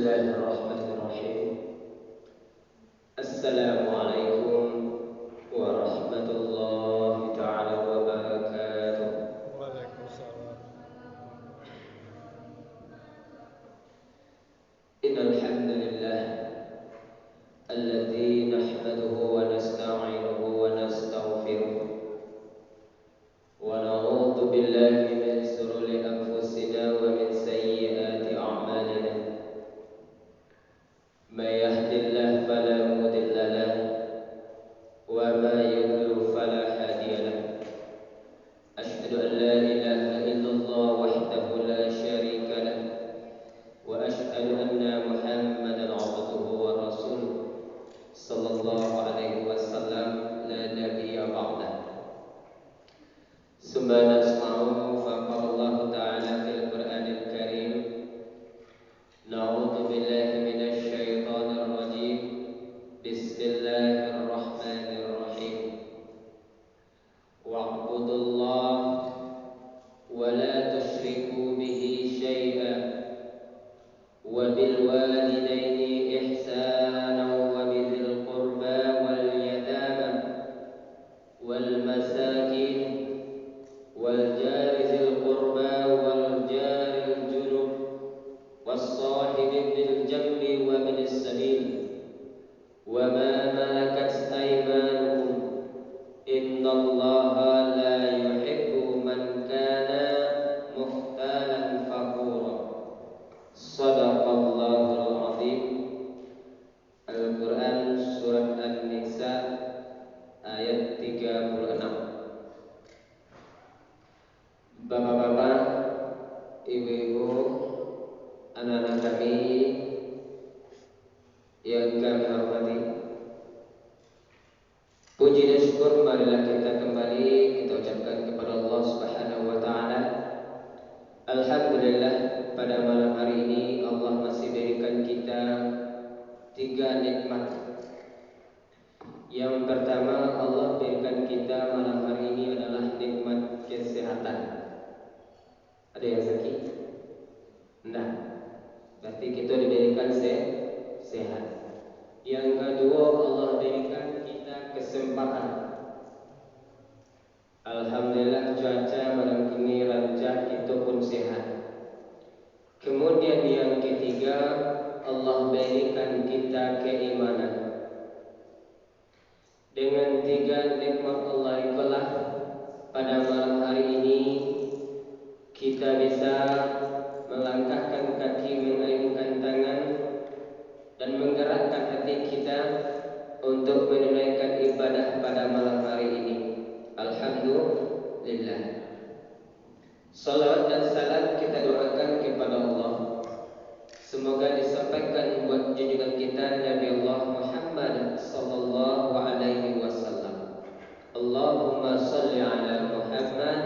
Bismillahirrahmanirrahim. Assalamualaikum warahmatullahi ta'ala wabarakatuh. Waalaikumsalam. Innal hamdalillah alladzi nahmaduhu wa nasta'inuhu wa nastaghfiruh wa na'udzu billahi min shururi anfusina wa min sayyiati a'malina. May yahdihillahu fala mudilla lahu wa may yudlil fala hadiya lahu. Asyhadu an la ilaha illallah wahdahu la syarika lahu wa asyhadu anna Muhammadan 'abduhu wa rasuluh sallallahu alaihi wasallam la nabiyya ba'dah. Summa nasma'u faqala Allah ta'ala fil Qur'anil Karim. Na'udzu billahi minasy syaithanir rajim. Bismillahirrahmanirrahim. Wa'budullaha wa la tusyriku bihi syai'an wa bil walidaini ihsanan wa bidzil qurba wal yatama wal masakin wal jari dzil qurba wal jaril junub was sahibi bil jambi wa binis sabil wa ma malakat aymanukum innallaha la yuhibbu man kana mukhtalan fakhura. Shadaqallahul azim. Al-Quran surat An-Nisa ayat 36. Bapak-bapak, ibu-ibu, anak-anak kami yang kami hormati, puji dan syukur marilah kita kembali kita ucapkan kepada Allah Subhanahu wa taala. Alhamdulillah, pada malam hari ini Allah masih berikan kita 3 nikmat. Yang pertama, Allah berikan kita malam hari ini adalah nikmat kesehatan. Ada yang sakit? Nah, berarti kita diberikan sehat. Yang kedua, Allah berikan kita kesempatan. Alhamdulillah, cuaca malam ini lancar, kita pun sehat. Kemudian yang ketiga, Allah berikan kita keimanan. Dengan 3 nikmat Allah itulah pada malam hari ini kita bisa melangkahkan kaki, mengayunkan tangan dan menggerakkan hati kita untuk menunaikan ibadah pada malam hari ini. Alhamdulillah. Salawat dan salam kita doakan kepada Allah. Semoga disampaikan buat junjungan kita Nabi Allah Muhammad sallallahu alaihi wasallam. Allahumma shalli ala Muhammad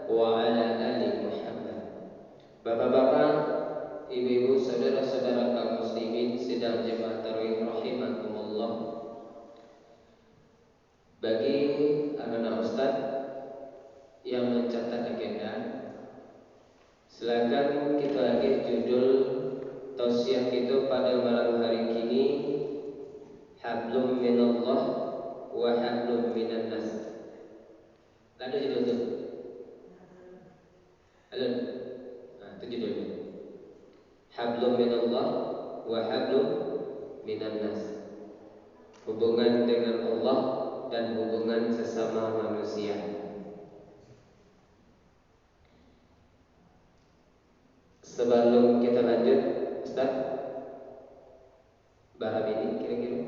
wa ala ali Muhammad. Bapak-bapak, ibu-ibu, saudara-saudara kaum muslimin sedang jemaah tarawih rahimakumullah. Bagi anak-anak ustaz yang mencatat agenda, silakan kita lagi judul tausiah kita pada malam hari ini, hablum minallah wa hablum minan nas. Ada judul itu? Halo. Nah, itu judulnya. Hablum minallah wa hablum minan nas. Hubungan dengan Allah dan hubungan sesama manusia. Sebelum kita lanjut, Ustaz, bahas ini kira-kira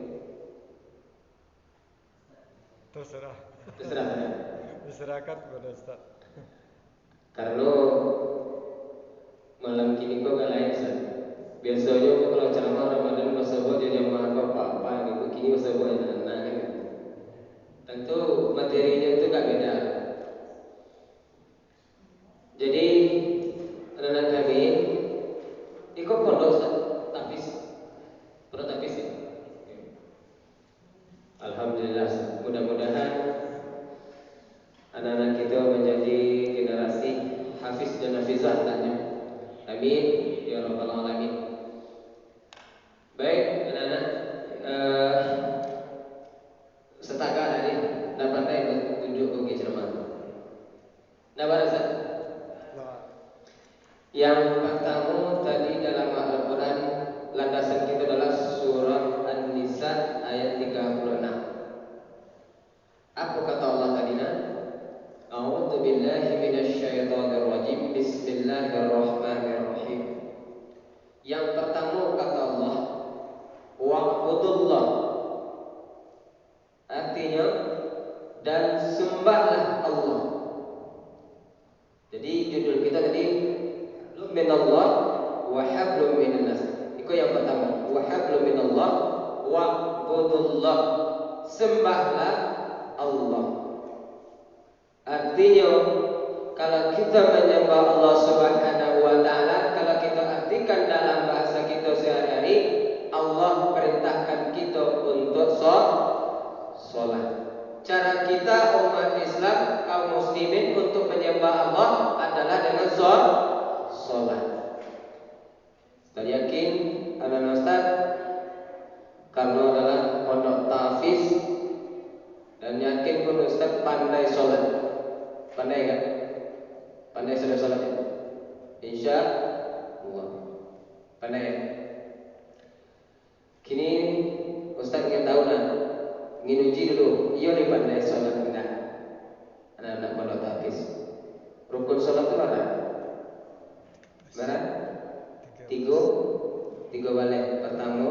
Terserah. terserah. Diserahkan kepada Ustaz. Karena malam kini kok gak lain, Ustaz. Biasanya kalau ceramah Ramadan masa buat dia jamaah apa-apa gitu. Kini masa buat anak-anak gitu. Tentu materinya itu gak beda. Jadi anak-anak kami ikut pondok, Ustaz. Tapis. Pernah tapis ya? Alhamdulillah. Mudah-mudahan anak-anak kita menjadi generasi hafiz dan hafizah tanya. Amin ya rabbal alamin. Yang pertama kata Allah, wa'budullah, artinya dan sembahlah Allah. Jadi judul kita tadi hablum minallah wa hablum minannas. Itu yang pertama, wa hablum minallah wa'budullah, sembahlah Allah. Artinya kalau kita menyembah Allah Subhanahu wa taala, kalau kita artikan dalam bahasa kita sehari-hari, Allah perintahkan kita untuk sholat. Cara kita umat Islam, kaum muslimin untuk menyembah Allah adalah dengan sholat. Saya yakin anak Ustaz karena adalah pondok tahfiz dan yakin pun Ustaz pandai sholat. Pandai kan? Pandai sudah sholat ya? Insya Allah pandai ya? Kini Ustaz ingin tahu lah, ingin uji dulu, iya nih pandai sholat enggak? Anak-anak pondok tahfiz, rukun sholat itu ada? Berapa? Tiga balik. Pertama,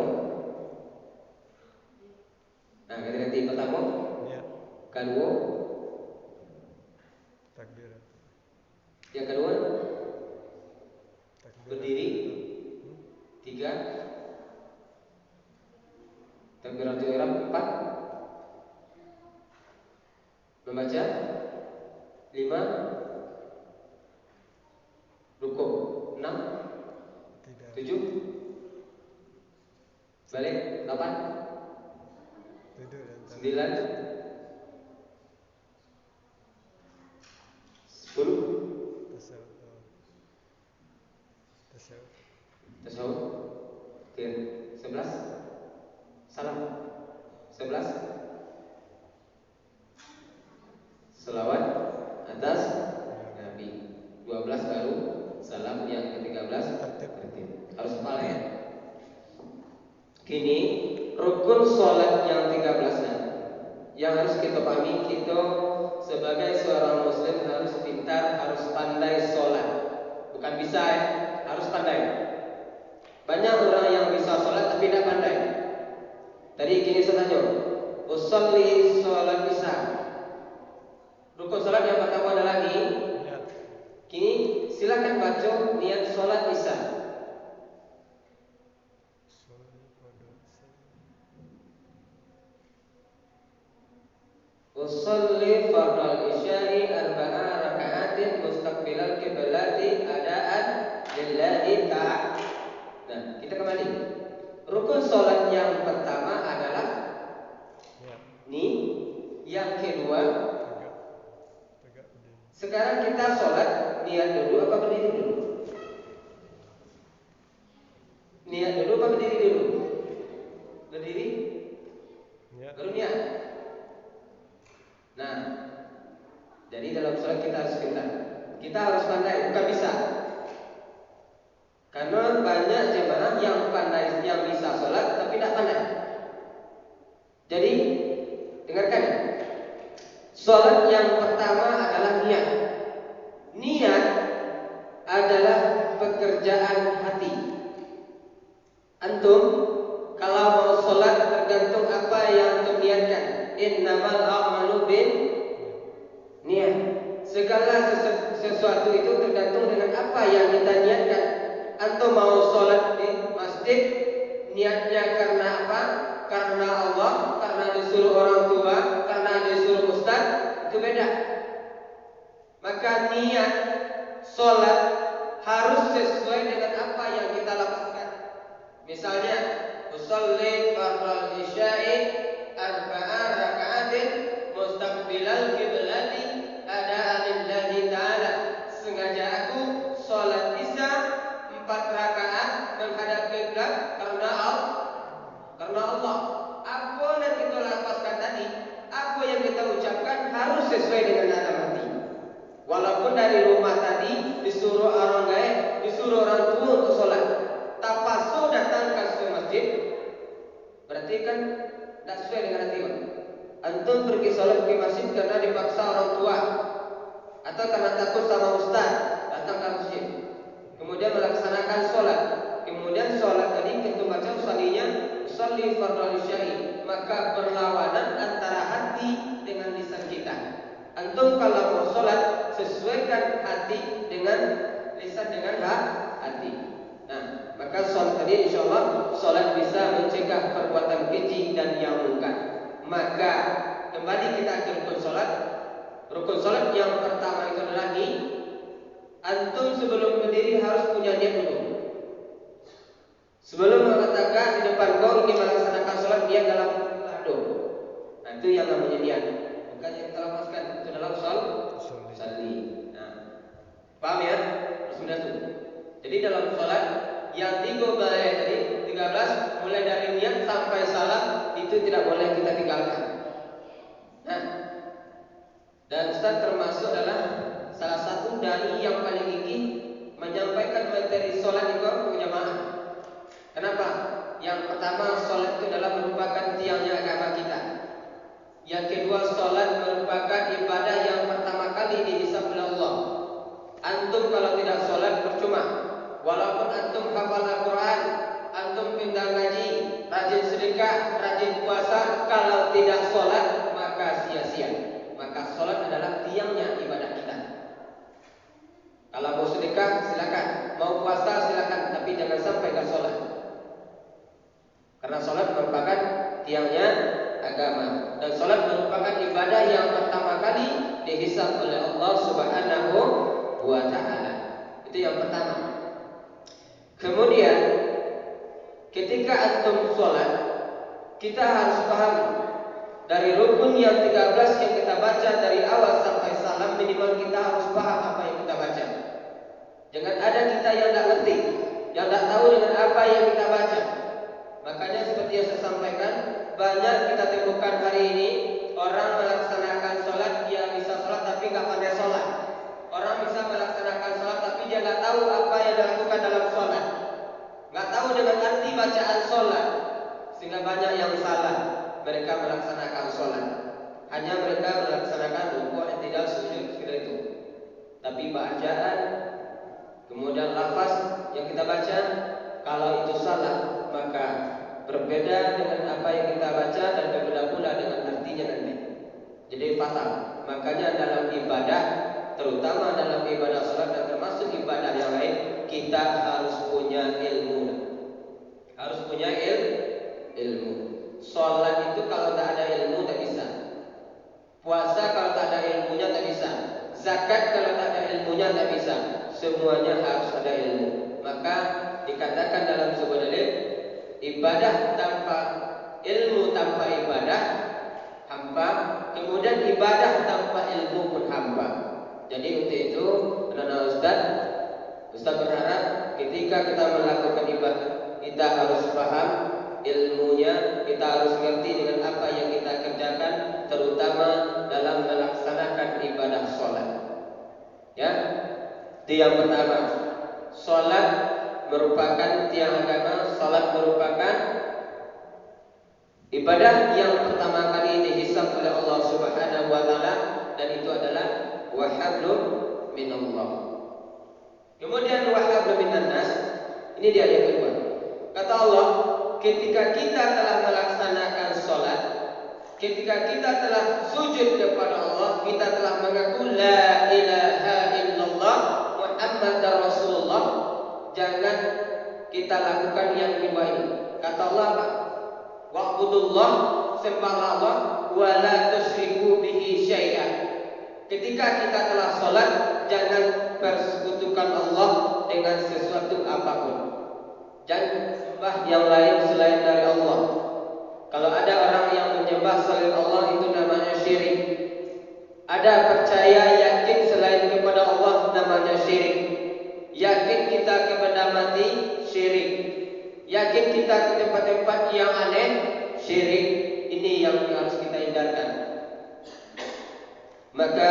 nah ganti pertama, ya. Kedua, takbir. Yang kedua, takbir. Berdiri. Tiga, takbiratul ihram. 4, membaca. 5, rukuk. 6, 7, balik. 8, 9, 10, tasawuf. 11, salam. 11, selawat atas Nabi. 12 baru salam. Yang ke-13 tertib. Harus hafal ya. Kini rukun sholat yang 13-nya yang harus kita pahami, kita sebagai seorang muslim harus pintar, harus pandai sholat. Bukan bisa ya, harus pandai. Banyak orang yang bisa sholat tapi tidak pandai. Tadi gini saya tanya, usolli sholat isya. Rukun sholat yang pertama adalah niat. Kini silakan baca niat sholat isya. Usolli fardal isya'i arba'a raka'atin mustaqbilal qiblati adaan lillahi ta'ala. Nah, kita kembali. Rukun sholat yang pertama adalah yang kedua. Sekarang kita sholat, niat dulu apa berdiri dulu? Niat dulu apa berdiri dulu? Berdiri? Baru niat. Nah, jadi dalam sholat kita harus pintar. Kita harus pandai, bukan bisa. Karena banyak jemaah yang pandai, yang bisa sholat tapi tidak pandai. Jadi dengarkan ya. Sholat yang pertama adalah niat. Niat adalah pekerjaan hati. Antum kalau mau sholat tergantung apa yang antum niatkan. Innamal a'malu bin niat. Segala sesuatu itu tergantung dengan apa yang kita niatkan. Antum mau sholat di masjid, niatnya karena apa? Karena Allah, karena disuruh orang tua, karena disuruh ustaz, itu beda. Maka niat sholat harus sesuai dengan apa yang kita lakukan. Misalnya, usolli fardal isya'i arba'a raka'atin mustaqbilal qiblati adaan lillahi ta'ala. Sengaja aku sholat isya 4 rakaat menghadap kiblat karena Allah. Apa yang kita lapaskan tadi, apa yang kita ucapkan harus sesuai dengan dalam hati. Walaupun dari rumah tadi disuruh orang gaib, disuruh orang tua untuk sholat, tapasu datang ke masjid, berarti kan tidak sesuai dengan hati. Antum pergi sholat ke masjid karena dipaksa orang tua, atau karena takut sama ustaz, datang ke masjid, kemudian melaksanakan sholat, kemudian Kemudian sholat tadi kita baca usalinya usalli fardhu syai, maka berlawanan antara hati dengan lisan kita. Antum kalau mau sholat sesuaikan hati dengan lisan dengan hati. Nah, maka sholat tadi insyaallah sholat bisa mencegah perbuatan keji dan yang mungkar. Maka kembali kita ke rukun sholat. Rukun sholat yang pertama itu adalah ni. Antum sebelum berdiri harus punya niat dulu. Sebelum mengatakan di depan kau ingin melaksanakan sholat, niat dalam doa. Nah, itu yang namanya niat. Bukan yang kita lapaskan, itu dalam sholli. Nah, paham ya? Sudah tuh. Jadi dalam sholat yang 13 mulai dari niat sampai salam itu tidak boleh kita tinggalkan. Nah, dan Ustaz termasuk adalah salah satu dai yang paling gigih menyampaikan materi sholat itu berjamaah. Kenapa? Yang pertama, sholat itu adalah merupakan tiangnya agama kita. Yang kedua, sholat merupakan ibadah yang pertama kali dihisab oleh Allah. Antum kalau tidak sholat percuma. Walaupun antum hafal Al-Quran, antum pindah ngaji, rajin sedekah, rajin puasa, kalau tidak sholat maka sia-sia. Maka sholat adalah tiangnya ibadah kita. Kalau mau sedekah silakan, mau puasa silakan, tapi jangan sampai gak sholat. Karena sholat merupakan tiangnya agama, dan sholat merupakan ibadah yang pertama kali dihisab oleh Allah Subhanahu wa Ta'ala. Itu yang pertama. Kemudian ketika antum sholat, kita harus paham dari rukun yang 13 yang kita baca dari awal sampai salam, minimal kita harus paham apa yang kita baca. Jangan ada kita yang tidak ngerti, yang tidak tahu dengan apa yang kita baca. Makanya seperti yang saya sampaikan, banyak kita temukan hari ini orang melaksanakan sholat, dia bisa sholat tapi nggak pandai sholat. Orang bisa melaksanakan sholat tapi dia nggak tahu apa yang dilakukan dalam sholat, nggak tahu dengan arti bacaan sholat, sehingga banyak yang salah mereka melaksanakan sholat. Hanya mereka melaksanakan rukuk, i'tidal, sujud, seperti itu. Tapi bacaan, kemudian lafaz yang kita baca, kalau itu salah maka berbeda dengan apa yang kita baca dan berbeda pula dengan artinya nanti. Jadi fatal. Makanya dalam ibadah, terutama dalam ibadah sholat dan termasuk ibadah yang lain, kita harus punya ilmu. Harus punya ilmu. Sholat itu kalau tak ada ilmu tak bisa. Puasa kalau tak ada ilmunya tak bisa. Zakat kalau tak ada ilmunya tak bisa. Semuanya harus ada ilmu. Maka dikatakan dalam sebuah dalil, ibadah tanpa ilmu, tanpa ibadah hampa. Kemudian ibadah tanpa ilmu pun hampa. Jadi untuk itu, anak-anak Ustaz berharap ketika kita melakukan ibadah, kita harus paham ilmunya, kita harus mengerti dengan apa yang kita kerjakan, terutama dalam melaksanakan ibadah sholat. Ya, itu yang pertama. Sholat merupakan tiang agama. Sholat merupakan ibadah yang pertama kali dihisab oleh Allah Subhanahu wa Ta'ala, dan itu adalah wahablum minallah. Kemudian wahablum minannas, ini dia yang kedua. Kata Allah, ketika kita telah melaksanakan sholat, ketika kita telah sujud kepada Allah, kita telah mengaku la ilaha illallah Muhammadar Rasulullah, jangan kita lakukan yang kedua ini. Kata Allah apa? Wa'budullah, sembahlah Allah, wa la tusyriku bihi syai'an. Ketika kita telah sholat, jangan persekutukan Allah dengan sesuatu apapun. Jangan sembah yang lain selain dari Allah. Kalau ada orang yang menyembah selain Allah, itu namanya syirik. Ada percaya yakin selain kepada Allah, namanya syirik. Yakin kita kepada mati, syirik. Yakin kita ke tempat-tempat yang aneh, syirik. Ini yang harus kita hindarkan. Maka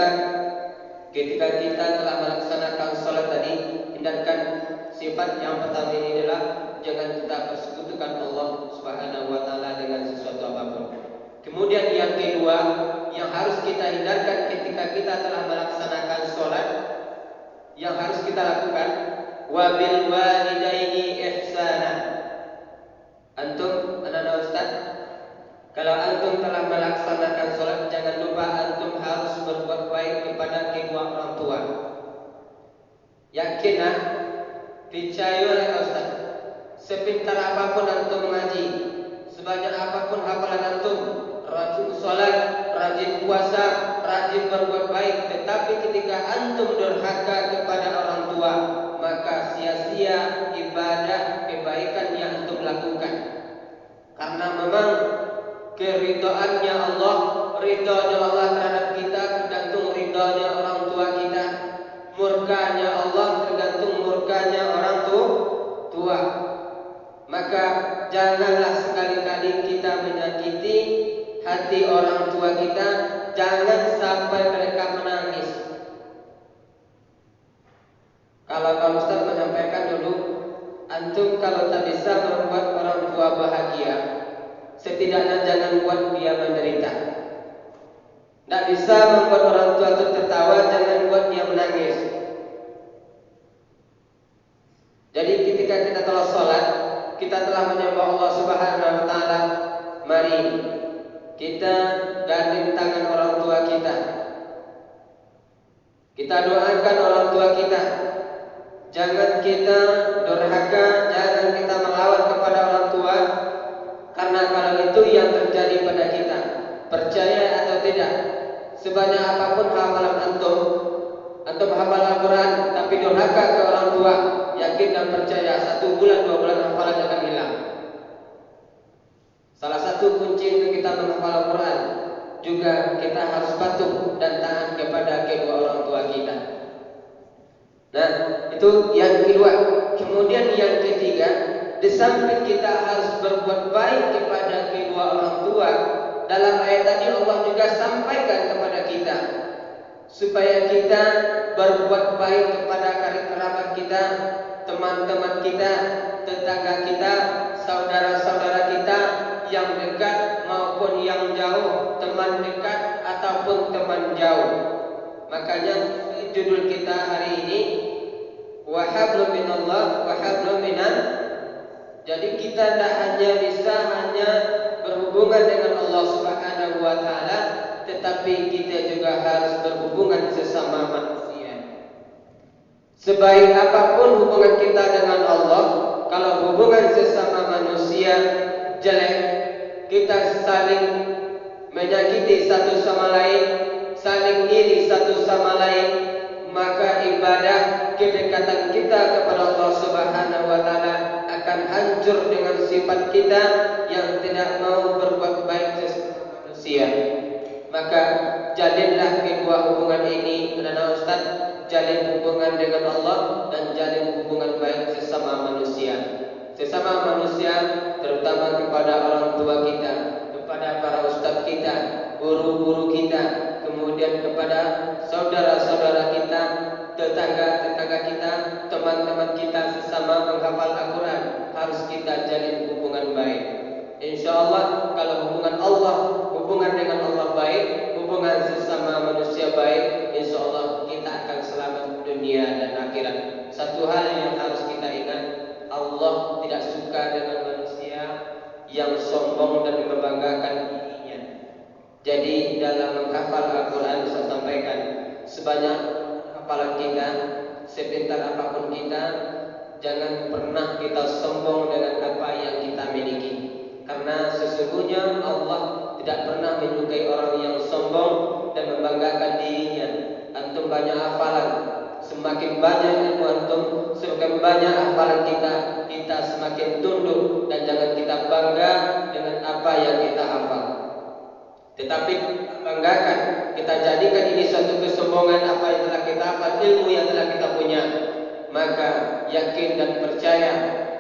ketika kita telah melaksanakan sholat tadi, hindarkan sifat yang pertama ini adalah jangan kita persekutukan Allah Subhanahu wa Ta'ala dengan sesuatu apapun. Kemudian yang kedua yang harus kita hindarkan ketika kita telah melaksanakan sholat, yang harus kita lakukan, wa bil walidaini ihsana. Antum, anak-anak Ustaz, kalau antum telah melaksanakan sholat, jangan lupa antum harus berbuat baik kepada kedua orang tua. Yakinlah, percayalah Ustaz, sepintar apapun antum mengaji, sebanyak apapun hafalan antum, rajin sholat, rajin puasa, rajin berbuat baik, tetapi ketika antum durhaka kepada orang tua, maka sia-sia ibadah kebaikan yang antum lakukan. Karena memang keridhaannya Allah, ridhanya Allah terhadap kita tergantung ridhanya orang tua kita. Murkanya Allah tergantung murkanya orang tua. Maka janganlah sekali-kali kita menyakiti hati orang tua kita, jangan sampai mereka menangis. Kalau Pak Ustaz menyampaikan dulu, antum kalau tak bisa membuat orang tua bahagia, setidaknya jangan buat dia menderita. Tak bisa membuat orang tua itu tertawa, jangan buat dia menangis. Jadi ketika kita telah sholat, kita telah menyembah Allah Subhanahu wa Ta'ala, mari kita gandeng tangan orang tua kita. Kita doakan orang tua kita. Jangan kita durhaka, jangan kita melawan kepada orang tua. Karena kalau itu yang terjadi pada kita, percaya atau tidak, sebanyak apapun hafalan antum hafal Al-Quran, tapi durhaka ke orang tua, yakin dan percaya 1 bulan 2 bulan hafalan akan hilang. Salah satu kunci untuk kita menghafal Al-Quran juga kita harus patuh dan taat kepada kedua orang tua kita. Nah, itu yang kedua. Kemudian yang ketiga, di samping kita harus berbuat baik kepada kedua orang tua, dalam ayat tadi Allah juga sampaikan kepada kita supaya kita berbuat baik kepada karib kerabat kita, teman-teman kita, tetangga kita, saudara-saudara kita yang dekat maupun yang jauh, teman dekat ataupun teman jauh. Makanya judul kita hari ini wa hablum minallah wa hablum minan. Jadi kita tidak hanya bisa berhubungan dengan Allah Subhanahu wa Ta'ala, tetapi kita juga harus berhubungan sesama manusia. Sebaik apapun hubungan kita dengan Allah, kalau hubungan sesama manusia jelek, kita saling menyakiti satu sama lain, saling iri satu sama lain, maka ibadah kedekatan kita kepada Allah Subhanahu wa Ta'ala akan hancur dengan sifat kita yang tidak mau berbuat baik sesama manusia. Maka jalinlah kedua hubungan ini, anak Ustaz, jalin hubungan dengan Allah dan jalin hubungan baik sesama manusia. Sesama manusia terutama kepada orang tua kita, kepada para ustaz kita, guru-guru kita, kemudian kepada saudara-saudara kita, tetangga-tetangga kita, teman-teman kita sesama menghafal Al-Quran, harus kita jalin hubungan baik. InsyaAllah kalau hubungan dengan Allah baik, hubungan sesama manusia baik, InsyaAllah kita akan selamat dunia dan akhirat. Satu hal yang harus kita ingat, Allah tidak suka dengan manusia yang sombong dan membanggakan dirinya. Jadi dalam menghafal Al-Quran, saya sampaikan, sebanyak hafalan kita, sepintar apapun kita, jangan pernah kita sombong dengan apa yang kita miliki. Karena sesungguhnya Allah tidak pernah menyukai orang yang sombong dan membanggakan dirinya. Antum banyak hafalan, semakin banyak ilmu antum, semakin banyak hafalan kita semakin tunduk, dan jangan kita bangga dengan apa yang kita hafal. Tetapi banggakan, kita jadikan ini suatu kesombongan apa yang telah kita hafal, ilmu yang telah kita punya. Maka yakin dan percaya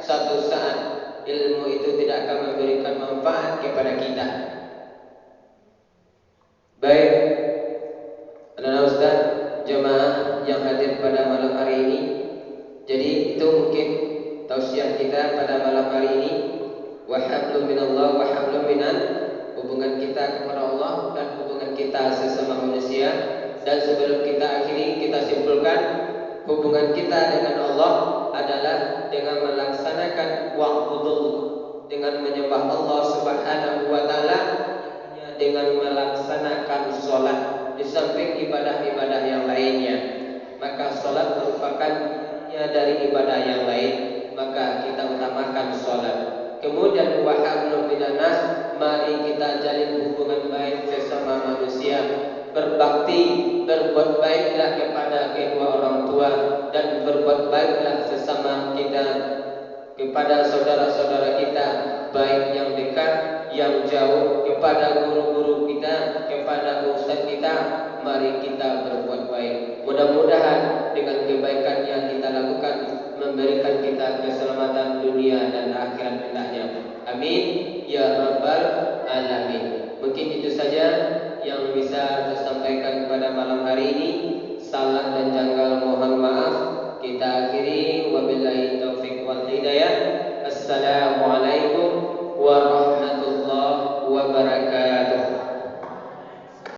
suatu saat ilmu itu tidak akan memberikan manfaat kepada kita. Baik, anak Ustaz, jemaah yang hadir pada malam hari ini. Jadi itu mungkin tausiah kita pada malam hari ini. Wa hablum minallah wa hablum minan, hubungan kita kepada Allah dan hubungan kita sesama manusia. Dan sebelum kita akhiri, kita simpulkan hubungan kita dengan Allah adalah dengan melaksanakan wa'budullah, dengan menyembah Allah Subhanahu wa taala, dengan melaksanakan sholat di samping ibadah-ibadah yang lainnya. Maka sholat merupakan dari ibadah yang lain, maka kita utamakan sholat. Kemudian wa hablum minan nas, mari kita jalin hubungan baik sesama manusia, berbakti, berbuat baiklah kepada kedua orang tua, dan berbuat baiklah sesama kita, kepada saudara-saudara kita, baik yang dekat, yang jauh, kepada guru-guru kita, kepada ustaz kita. Mari kita berbuat baik. Mudah-mudahan dengan kebaikan yang kita lakukan memberikan kita keselamatan dunia dan akhirat hendaknya. Amin ya rabbal alamin. Mungkin itu saja yang bisa saya sampaikan pada malam hari ini. Salah dan janggal mohon maaf. Kita akhiri wabillahi taufiq wal hidayah. Assalamualaikum warahmatullahi